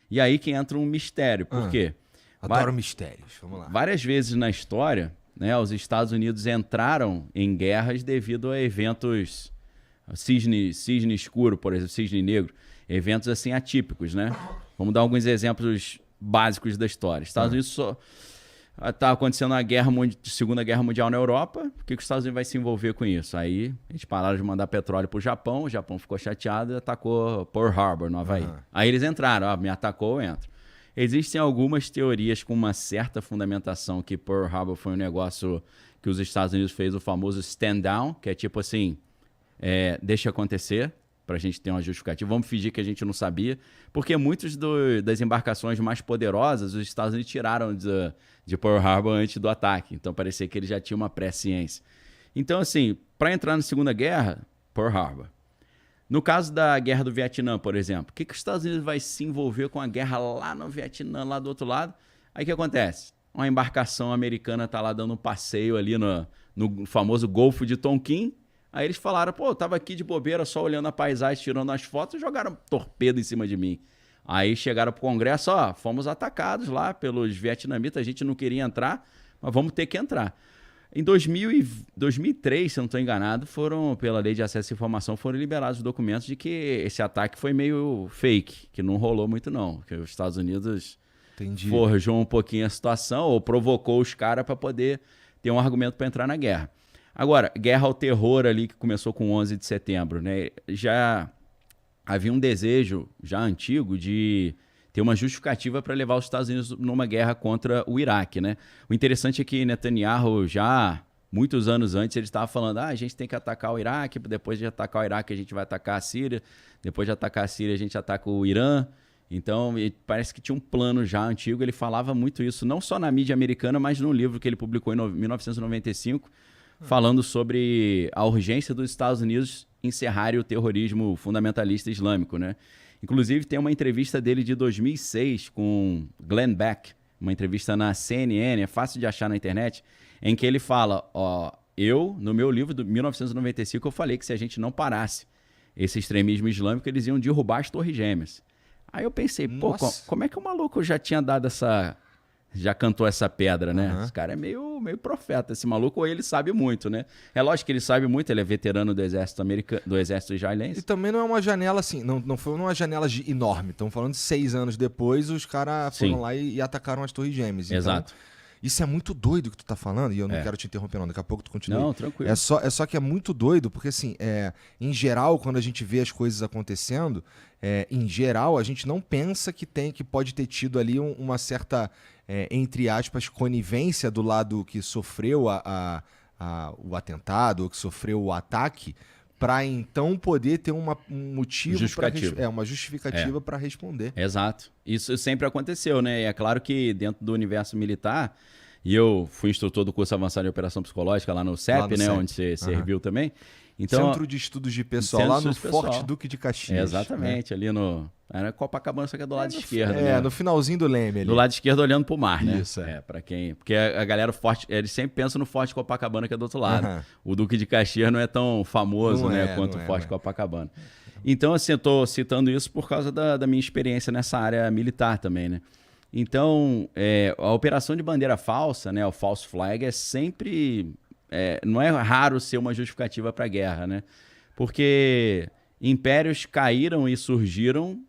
E aí que entra um mistério. Por quê? Adoro mistérios. Vamos lá. Várias vezes na história, né, os Estados Unidos entraram em guerras devido a eventos, cisne escuro, por exemplo, cisne negro, eventos assim atípicos, né? Vamos dar alguns exemplos básicos da história. Estados Unidos só tá acontecendo a Segunda Guerra Mundial na Europa. Por que os Estados Unidos vai se envolver com isso? Aí eles pararam de mandar petróleo pro Japão, o Japão ficou chateado e atacou Pearl Harbor, no Havaí. Aí eles entraram, me atacou, eu entro. Existem algumas teorias com uma certa fundamentação que Pearl Harbor foi um negócio que os Estados Unidos fez, o famoso stand down, que é tipo assim, deixa acontecer, pra gente ter uma justificativa. Vamos fingir que a gente não sabia, porque muitas das embarcações mais poderosas, os Estados Unidos tiraram de Pearl Harbor antes do ataque. Então parecia que ele já tinha uma pré-ciência. Então, assim, para entrar na Segunda Guerra, Pearl Harbor. No caso da Guerra do Vietnã, por exemplo, o que os Estados Unidos vai se envolver com a guerra lá no Vietnã, lá do outro lado? Aí o que acontece? Uma embarcação americana tá lá dando um passeio ali no famoso Golfo de Tonkin. Aí eles falaram, pô, eu tava aqui de bobeira, só olhando a paisagem, tirando as fotos, e jogaram torpedo em cima de mim. Aí chegaram pro Congresso, fomos atacados lá pelos vietnamitas, a gente não queria entrar, mas vamos ter que entrar. Em 2003, se eu não estou enganado, pela Lei de Acesso à Informação, foram liberados os documentos de que esse ataque foi meio fake, que não rolou muito não, que os Estados Unidos forjou um pouquinho a situação ou provocou os caras para poder ter um argumento para entrar na guerra. Agora, guerra ao terror ali que começou com 11 de setembro, né? Já havia um desejo já antigo de ter uma justificativa para levar os Estados Unidos numa guerra contra o Iraque, né? O interessante é que Netanyahu já, muitos anos antes, ele estava falando, a gente tem que atacar o Iraque, depois de atacar o Iraque a gente vai atacar a Síria, depois de atacar a Síria a gente ataca o Irã. Então, parece que tinha um plano já antigo, ele falava muito isso, não só na mídia americana, mas num livro que ele publicou em 1995, falando sobre a urgência dos Estados Unidos encerrarem o terrorismo fundamentalista islâmico, né? Inclusive, tem uma entrevista dele de 2006 com Glenn Beck, uma entrevista na CNN, é fácil de achar na internet, em que ele fala, no meu livro de 1995, eu falei que se a gente não parasse esse extremismo islâmico, eles iam derrubar as Torres Gêmeas. Aí eu pensei, como é que o maluco já tinha dado já cantou essa pedra, né? Esse cara é meio profeta, esse maluco, ou ele sabe muito, né? É lógico que ele sabe muito, ele é veterano do exército americano, do exército israelense. E também não é uma janela assim, não foi uma janela enorme. Estamos falando de 6 anos depois, os caras foram lá e atacaram as Torres Gêmeas. Então, exato. Isso é muito doido que tu tá falando, e eu não quero te interromper não, daqui a pouco tu continua. Não, tranquilo. É só que é muito doido, porque assim, em geral, quando a gente vê as coisas acontecendo, em geral, a gente não pensa que pode ter tido ali uma certa, entre aspas, conivência do lado que sofreu o atentado, ou que sofreu o ataque, para então poder ter um motivo, uma justificativa para responder. Exato. Isso sempre aconteceu, né? E é claro que dentro do universo militar, e eu fui instrutor do curso avançado de operação psicológica lá no CEP, né? CEP. Onde você serviu também. Então, Centro de Estudos de Pessoal, lá no Forte Duque de Caxias. Exatamente, ali era Copacabana, só que é do lado esquerdo, né? No finalzinho do Leme ali. Do lado esquerdo olhando pro mar, né? Isso, para quem... Porque a galera Forte, eles sempre pensam no Forte Copacabana, que é do outro lado. O Duque de Caxias não é tão famoso, quanto o Forte Copacabana. Então, assim, eu tô citando isso por causa da minha experiência nessa área militar também, né? Então, a operação de bandeira falsa, né? O false flag é sempre... não é raro ser uma justificativa para a guerra, né? Porque impérios caíram e surgiram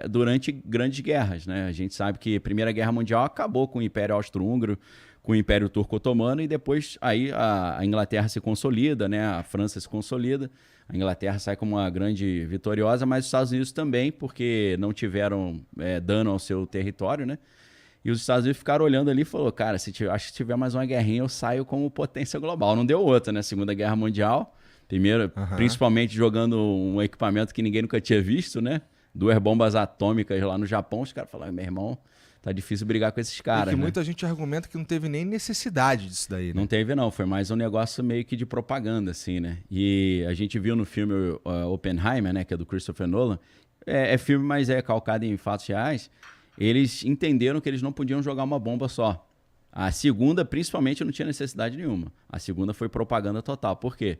durante grandes guerras, né? A gente sabe que a Primeira Guerra Mundial acabou com o Império Austro-Húngaro, com o Império Turco-Otomano, e depois aí a Inglaterra se consolida, né? A França se consolida, a Inglaterra sai como uma grande vitoriosa, mas os Estados Unidos também, porque não tiveram dano ao seu território, né? E os Estados Unidos ficaram olhando ali e falaram, cara, acho que tiver mais uma guerrinha, eu saio como potência global. Não deu outra, né? Segunda Guerra Mundial, principalmente jogando um equipamento que ninguém nunca tinha visto, né? 2 bombas atômicas lá no Japão. Os caras falaram, meu irmão, tá difícil brigar com esses caras, que né? Muita gente argumenta que não teve nem necessidade disso daí, né? Não teve, não. Foi mais um negócio meio que de propaganda, assim, né? E a gente viu no filme Oppenheimer, né? Que é do Christopher Nolan. É filme, mas é calcado em fatos reais. Eles entenderam que eles não podiam jogar uma bomba só. A segunda, principalmente, não tinha necessidade nenhuma. A segunda foi propaganda total. Por quê?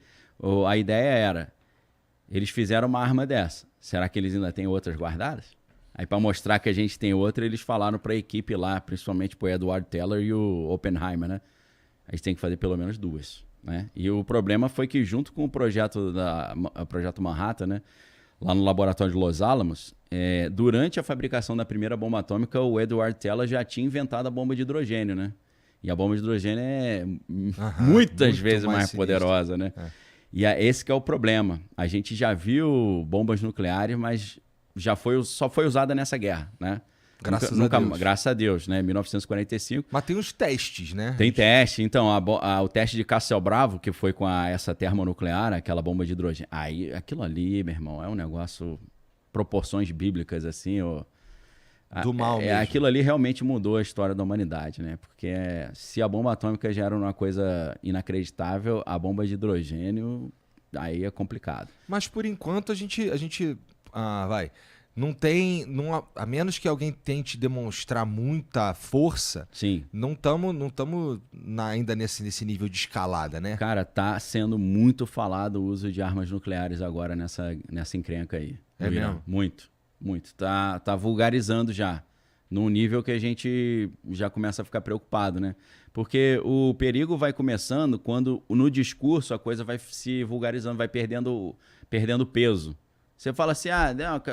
A ideia era, eles fizeram uma arma dessa. Será que eles ainda têm outras guardadas? Aí para mostrar que a gente tem outra, eles falaram para a equipe lá, principalmente pro Edward Teller e o Oppenheimer, né? A gente tem que fazer pelo menos 2, né? E o problema foi que junto com o projeto projeto Manhattan, né? Lá no laboratório de Los Alamos, durante a fabricação da primeira bomba atômica, o Edward Teller já tinha inventado a bomba de hidrogênio, né? E a bomba de hidrogênio é muitas vezes mais poderosa, né? E esse que é o problema. A gente já viu bombas nucleares, mas só foi usada nessa guerra, né? Graças a Deus. Graças a Deus, né? 1945. Mas tem uns testes, né? Tem teste. Então, o teste de Castelo Bravo, que foi com essa termonuclear, aquela bomba de hidrogênio. Aí, aquilo ali, meu irmão, é um negócio... Proporções bíblicas, assim, do mal mesmo. Aquilo ali realmente mudou a história da humanidade, né? Porque se a bomba atômica já era uma coisa inacreditável, a bomba de hidrogênio, aí é complicado. Mas, por enquanto, a gente não tem, a menos que alguém tente demonstrar muita força, sim, não estamos ainda nesse nível de escalada, né? Cara, tá sendo muito falado o uso de armas nucleares agora nessa encrenca aí. É mesmo? Muito. Tá vulgarizando já, num nível que a gente já começa a ficar preocupado, né? Porque o perigo vai começando quando no discurso a coisa vai se vulgarizando, vai perdendo peso. Você fala assim,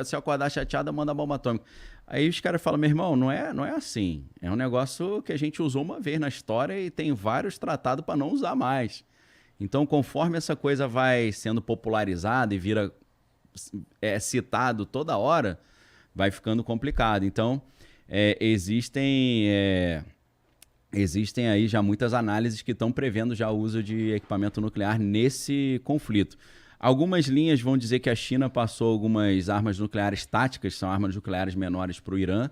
se eu acordar chateado, manda bomba atômica. Aí os caras falam, meu irmão, não é assim. É um negócio que a gente usou uma vez na história e tem vários tratados para não usar mais. Então, conforme essa coisa vai sendo popularizada e vira citado toda hora, vai ficando complicado. Então, existem aí já muitas análises que estão prevendo já o uso de equipamento nuclear nesse conflito. Algumas linhas vão dizer que a China passou algumas armas nucleares táticas, são armas nucleares menores para o Irã,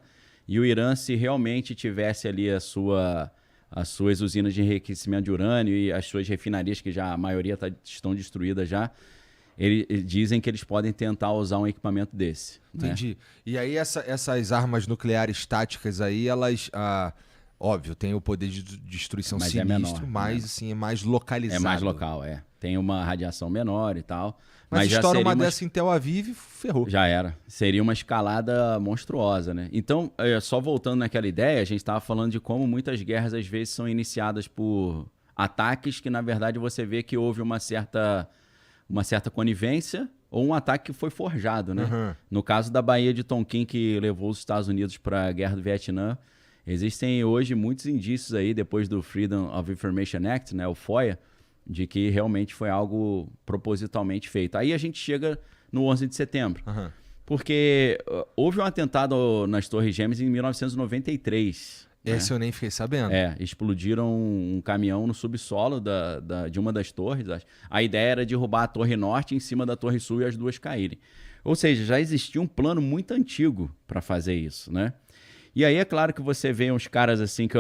e o Irã, se realmente tivesse ali as suas usinas de enriquecimento de urânio e as suas refinarias, que já a maioria estão destruídas já, eles dizem que eles podem tentar usar um equipamento desse. Entendi. Né? E aí essas armas nucleares táticas aí, elas... óbvio, tem o poder de destruição mas sinistro, mas assim, é mais localizado. É mais local, Tem uma radiação menor e tal. Mas estoura uma dessa em Tel Aviv, ferrou. Já era. Seria uma escalada monstruosa, né? Então, só voltando naquela ideia, a gente estava falando de como muitas guerras às vezes são iniciadas por ataques que, na verdade, você vê que houve uma certa conivência ou um ataque que foi forjado, né? Uhum. No caso da Baía de Tonkin, que levou os Estados Unidos para a Guerra do Vietnã, existem hoje muitos indícios aí, depois do Freedom of Information Act, né, o FOIA, de que realmente foi algo propositalmente feito. Aí a gente chega no 11 de setembro. Uhum. Porque houve um atentado nas Torres Gêmeas em 1993. Esse eu nem fiquei sabendo. Explodiram um caminhão no subsolo de uma das torres. A ideia era derrubar a Torre Norte em cima da Torre Sul e as duas caírem. Ou seja, já existia um plano muito antigo para fazer isso, né? E aí é claro que você vê uns caras assim, que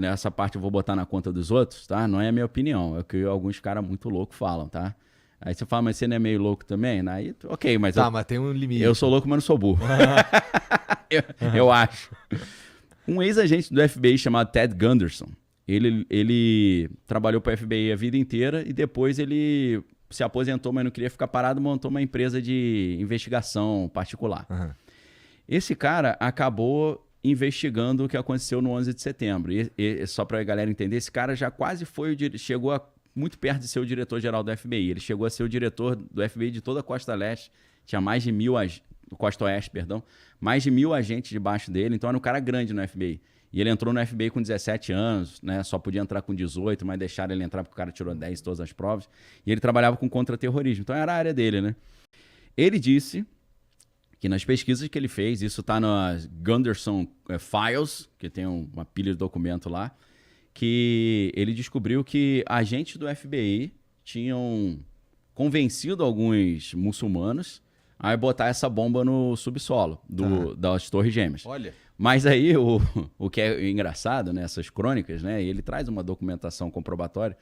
nessa parte eu vou botar na conta dos outros, tá? Não é a minha opinião, é o que alguns caras muito loucos falam, tá? Aí você fala, mas você não é meio louco também? Aí, ok, mas... mas tem um limite. Eu sou louco, mas não sou burro. eu acho. Um ex-agente do FBI chamado Ted Gunderson, ele trabalhou para o FBI a vida inteira e depois ele se aposentou, mas não queria ficar parado, montou uma empresa de investigação particular. Uhum. Esse cara acabou investigando o que aconteceu no 11 de setembro. E só para a galera entender, esse cara já quase chegou muito perto de ser o diretor-geral do FBI. Ele chegou a ser o diretor do FBI de toda a Costa Leste. Tinha mais de 1.000... Costa Oeste, perdão. Mais de 1.000 agentes debaixo dele. Então era um cara grande no FBI. E ele entrou no FBI com 17 anos, né? Só podia entrar com 18, mas deixaram ele entrar porque o cara tirou 10 todas as provas. E ele trabalhava com contra-terrorismo. Então era a área dele, né? Ele disse que nas pesquisas que ele fez, isso está nas Gunderson Files, que tem uma pilha de documento lá, que ele descobriu que agentes do FBI tinham convencido alguns muçulmanos a botar essa bomba no subsolo das Torres Gêmeas. Olha. Mas aí, o que é engraçado nessas crônicas, né, e ele traz uma documentação comprobatória,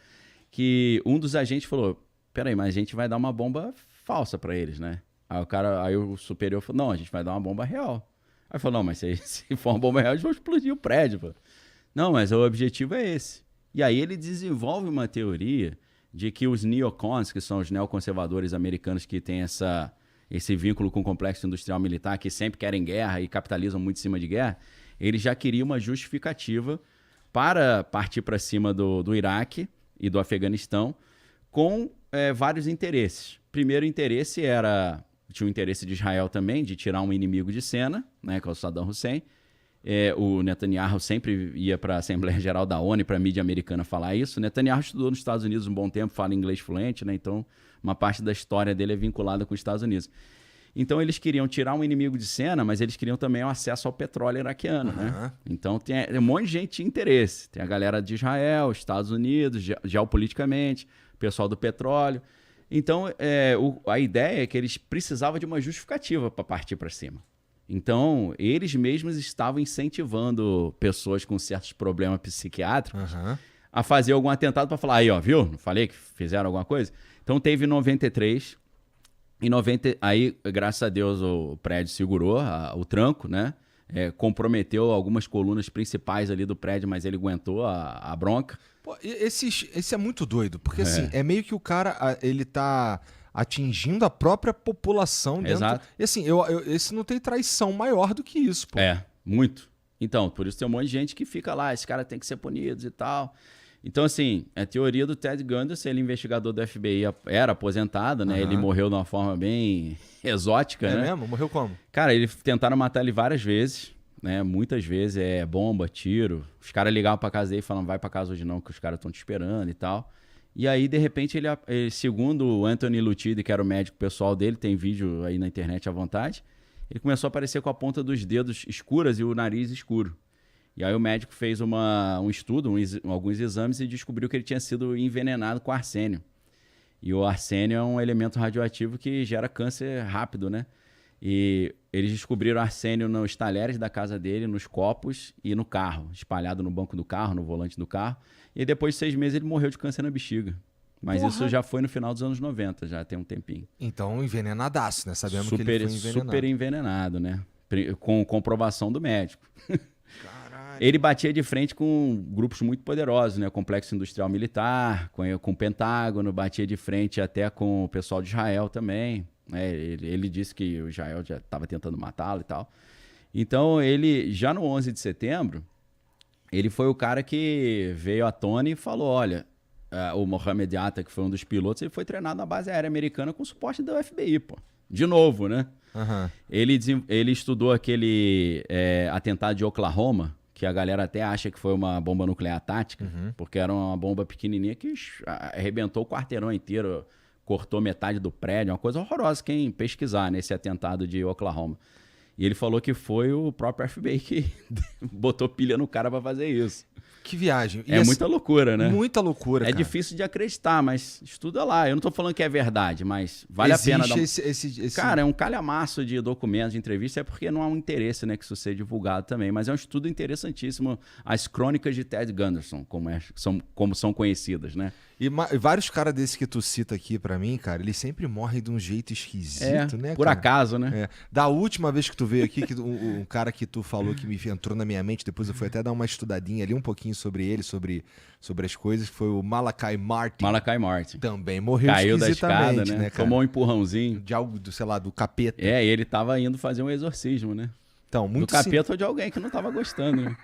que um dos agentes falou, peraí, mas a gente vai dar uma bomba falsa para eles, né? Aí o superior falou, não, a gente vai dar uma bomba real. Aí falou, não, mas se for uma bomba real, eles vão explodir o prédio. Pô. Não, mas o objetivo é esse. E aí ele desenvolve uma teoria de que os neocons, que são os neoconservadores americanos que têm esse vínculo com o complexo industrial militar, que sempre querem guerra e capitalizam muito em cima de guerra, eles já queriam uma justificativa para partir para cima do Iraque e do Afeganistão com vários interesses. Primeiro interesse tinha o interesse de Israel também, de tirar um inimigo de cena, né, que é o Saddam Hussein. O Netanyahu sempre ia para a Assembleia Geral da ONU e para a mídia americana falar isso. O Netanyahu estudou nos Estados Unidos um bom tempo, fala inglês fluente, né? Então uma parte da história dele é vinculada com os Estados Unidos. Então eles queriam tirar um inimigo de cena, mas eles queriam também o acesso ao petróleo iraquiano, né? Então tem um monte de gente tinha interesse. Tem a galera de Israel, Estados Unidos, geopoliticamente, o pessoal do petróleo. Então a ideia é que eles precisavam de uma justificativa para partir para cima. Então, eles mesmos estavam incentivando pessoas com certos problemas psiquiátricos a fazer algum atentado para falar, aí, ó, viu? Não falei que fizeram alguma coisa? Então, teve em 93, aí, graças a Deus, o prédio segurou o tranco, né? Comprometeu algumas colunas principais ali do prédio, mas ele aguentou a bronca. Pô, esse é muito doido, porque assim, é meio que o cara, ele tá atingindo a própria população dentro. Exato. E assim, esse não tem traição maior do que isso, pô. Muito. Então, por isso tem um monte de gente que fica lá, esse cara tem que ser punido e tal. Então, assim, a teoria do Ted Gunderson, ele investigador do FBI, era aposentado, né? Ele morreu de uma forma bem exótica, né? É mesmo? Morreu como? Cara, eles tentaram matar ele várias vezes, né? Muitas vezes, bomba, tiro. Os caras ligavam pra casa dele e falavam, vai pra casa hoje não, que os caras estão te esperando e tal. E aí, de repente, ele, segundo o Anthony Lutidi, que era o médico pessoal dele, tem vídeo aí na internet à vontade, ele começou a aparecer com a ponta dos dedos escuras e o nariz escuro. E aí o médico fez um estudo, alguns exames e descobriu que ele tinha sido envenenado com arsênio. E o arsênio é um elemento radioativo que gera câncer rápido, né? E eles descobriram arsênio nos talheres da casa dele, nos copos e no carro, espalhado no banco do carro, no volante do carro. E depois de 6 meses ele morreu de câncer na bexiga. Mas isso já foi no final dos anos 90, já tem um tempinho. Então envenenadaço, né? Sabemos que ele foi envenenado. Super envenenado, né? Com comprovação do médico. Caralho. Ele batia de frente com grupos muito poderosos, né? Complexo Industrial Militar, com o Pentágono, batia de frente até com o pessoal de Israel também. Ele disse que o Israel já estava tentando matá-lo e tal. Então, ele, já no 11 de setembro, ele foi o cara que veio à tona e falou, olha, o Mohamed Atta, que foi um dos pilotos, ele foi treinado na base aérea americana com suporte da FBI, pô. De novo, né? Ele estudou aquele atentado de Oklahoma, que a galera até acha que foi uma bomba nuclear tática, porque era uma bomba pequenininha que arrebentou o quarteirão inteiro, cortou metade do prédio, uma coisa horrorosa quem pesquisar nesse atentado de Oklahoma. E ele falou que foi o próprio FBI que botou pilha no cara para fazer isso. Que viagem. Muita loucura, né? Muita loucura, cara. É difícil de acreditar, mas estuda lá. Eu não tô falando que é verdade, mas vale a pena dar Cara, é um calhamaço de documentos, de entrevista, é porque não há um interesse, né, que isso seja divulgado também. Mas é um estudo interessantíssimo. As crônicas de Ted Gunderson, como são conhecidas, né? E vários caras desses que tu cita aqui pra mim, cara, eles sempre morrem de um jeito esquisito, né, por cara? acaso, né? Da última vez que tu veio aqui, um cara que tu falou que me entrou na minha mente, depois eu fui até dar uma estudadinha ali um pouquinho sobre ele, sobre as coisas, foi o Malachi Martin. Malachi Martin. Também morreu Caiu da escada, né? cara? Tomou um empurrãozinho. De algo, sei lá, do capeta. E ele tava indo fazer um exorcismo, né? Então, muito do capeta ou de alguém que não tava gostando, né?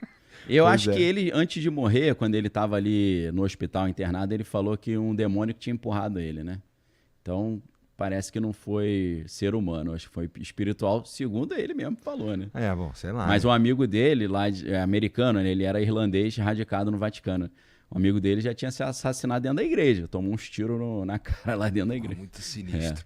Eu acho que ele, antes de morrer, quando ele estava ali no hospital internado, ele falou que um demônio tinha empurrado ele, né? Então, parece que não foi ser humano, acho que foi espiritual, segundo ele mesmo falou, né? Bom, sei lá. Mas um amigo dele, lá americano, né? Ele era irlandês, radicado no Vaticano. Um amigo dele já tinha se assassinado dentro da igreja, tomou uns tiros na cara lá dentro da igreja. Muito sinistro.